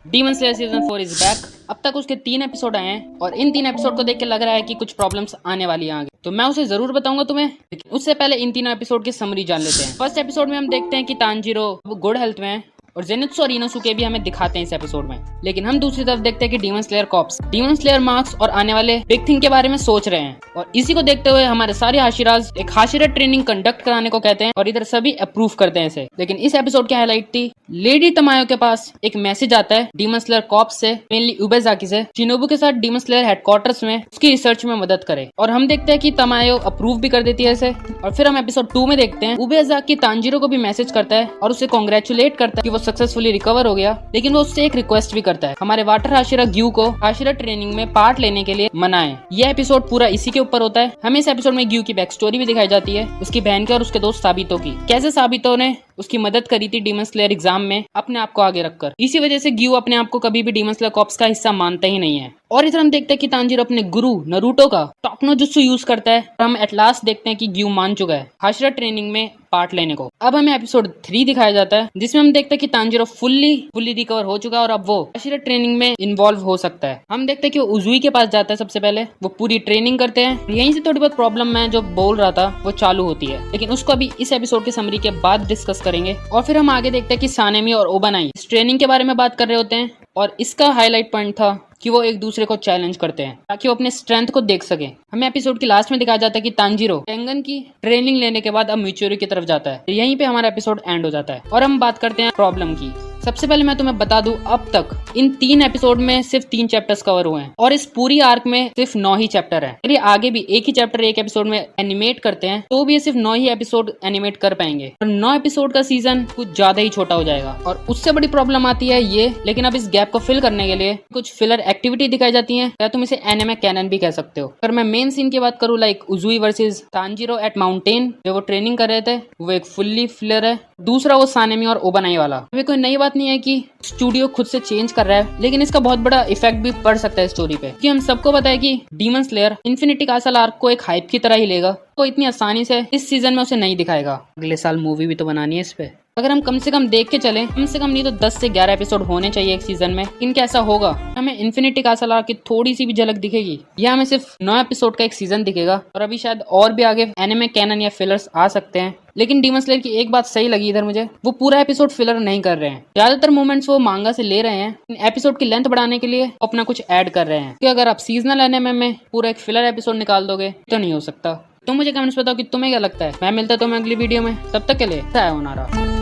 Demon slayer season 4 is back. अब तक उसके 3 एपिसोड आए हैं और इन 3 एपिसोड को देख के लग रहा है कि कुछ प्रॉब्लम्स आने वाली हैं आगे, तो मैं उसे जरूर बताऊंगा तुम्हें। लेकिन उससे पहले इन तीनों एपिसोड की समरी जान लेते हैं। फर्स्ट एपिसोड में हम देखते हैं कि तांजीरो गुड हेल्थ में है और जेनित्सु और इनोसुके भी हमें दिखाते हैं इस एपिसोड में। लेकिन हम दूसरी तरफ देखते हैं कि demon slayer corps demon slayer marks और आने वाले बिग थिंग के बारे में सोच रहे हैं, और इसी को देखते हुए हमारे सारे हाशिराज एक हाशिरा ट्रेनिंग कंडक्ट कराने को कहते हैं और इधर सभी अप्रूव करते हैं इसे। लेकिन इस एपिसोड की हाईलाइट थी लेडी तमायो के पास एक मैसेज आता है डीमन स्लेयर कॉप्स से, मेनली उबेजाकी से, शिनोबू के साथ डीमन स्लेयर हेडक्वार्टर्स में उसकी रिसर्च में मदद करे। और हम देखते हैं कि तमायो अप्रूव भी कर देती है इसे। और फिर हम एपिसोड 2 में देखते हैं उबेजाकी तांजीरो को भी मैसेज करता है और उसे कॉन्ग्रेचुलेट करता है कि वो सक्सेसफुली रिकवर हो गया। लेकिन वो उससे एक रिक्वेस्ट भी करता है, हमारे वाटर हाशिरा ग्यू को हाशिरा ट्रेनिंग में पार्ट लेने के लिए मनाएं। यह एपिसोड पूरा इसी के ऊपर होता है। हमें इस एपिसोड में ग्यू की बैक स्टोरी भी दिखाई जाती है, उसकी बहन के और उसके दोस्त साबितो की, कैसे साबितो ने उसकी मदद करी थी डीमन स्लेयर एग्जाम में अपने आप को आगे रखकर। इसी वजह से ग्यू अपने आप को कभी भी डीमन स्लेयर कॉर्प्स का हिस्सा मानता ही नहीं है। और इधर हम देखते हैं कि तांजीरो अपने गुरु नरूटो का टॉकनो जुत्सु यूज करता है और हम एट लास्ट देखते हैं कि ग्यू मान चुका है हाशिरा ट्रेनिंग में पार्ट लेने को। अब हमें एपिसोड 3 दिखाया जाता है जिसमें हम देखते हैं कि तांजीरो फुल्ली रिकवर हो चुका है और अब वो हाशिरा ट्रेनिंग में इन्वॉल्व हो सकता है। हम देखते हैं कि वो उजुई के पास जाता है, सबसे पहले वो पूरी ट्रेनिंग करते हैं। यहीं से थोड़ी बहुत प्रॉब्लम मैं जो बोल रहा था वो चालू होती है, लेकिन उसको अभी इस एपिसोड की समरी के बाद डिस्कस करेंगे। और फिर हम आगे देखते हैं कि सानेमी और ओबानाई इस ट्रेनिंग के बारे में बात कर रहे होते हैं और इसका हाईलाइट पॉइंट था कि वो एक दूसरे को चैलेंज करते हैं ताकि वो अपने स्ट्रेंथ को देख सके। हमें एपिसोड के लास्ट में दिखाया जाता है कि तांजीरो टेंगन की ट्रेनिंग लेने के बाद अब मिचोरी की तरफ जाता है। यहीं पे हमारा एपिसोड एंड हो जाता है और हम बात करते हैं प्रॉब्लम की। सबसे पहले मैं तुम्हें बता दूं, अब तक इन 3 एपिसोड में सिर्फ 3 चैप्टर्स कवर हुए हैं और इस पूरी आर्क में सिर्फ 9 ही चैप्टर है। अगर ये आगे भी एक ही चैप्टर एक एपिसोड में एनिमेट करते हैं तो भी ये सिर्फ 9 ही एपिसोड एनिमेट कर पाएंगे और 9 एपिसोड का सीजन कुछ ज्यादा ही छोटा हो जाएगा। और उससे बड़ी प्रॉब्लम आती है ये, लेकिन अब इस गैप को फिल करने के लिए कुछ फिलर एक्टिविटी दिखाई जाती है, या तुम इसे एनिमे कैनन भी कह सकते हो। अगर मैं मेन सीन की बात करूँ, like Uzui versus Tanjiro at mountain जो वो ट्रेनिंग कर रहे थे, वो एक फुल्ली फिलर है। दूसरा वो सानेमी और ओबानाई वाला, अभी कोई नई बात नहीं है कि स्टूडियो खुद से चेंज कर रहा है, लेकिन इसका बहुत बड़ा इफेक्ट भी पड़ सकता है स्टोरी पे, क्योंकि हम सबको पता है कि demon slayer infinity castle arc को एक हाइप की तरह ही लेगा, तो इतनी आसानी से इस सीजन में उसे नहीं दिखाएगा। अगले साल मूवी भी तो बनानी है इस पे। अगर हम कम से कम देख के चलें, कम से कम नहीं तो 10 से 11 एपिसोड होने चाहिए एक सीजन में। इनके ऐसा होगा हमें इन्फिनिटी कासल आर्क की थोड़ी सी भी झलक दिखेगी, या हमें सिर्फ 9 एपिसोड का एक सीजन दिखेगा। और अभी शायद और भी आगे एनिमे कैनन या फिलर्स आ सकते हैं। लेकिन डीमन स्लेयर की एक बात सही लगी इधर मुझे, वो पूरा एपिसोड फिलर नहीं कर रहे हैं। ज्यादातर मूवमेंट्स वो मांगा से ले रहे हैं, एपिसोड की लेंथ बढ़ाने के लिए अपना कुछ ऐड कर रहे हैं। क्योंकि अगर आप सीजनल एनिमे में पूरा एक फिलर एपिसोड निकाल दोगे तो नहीं हो सकता। तुम मुझे कमेंट्स बताओ कि तुम्हें क्या लगता है। मैं मिलता हूं तुम्हें अगली वीडियो में, तब तक के लिए सायोनारा।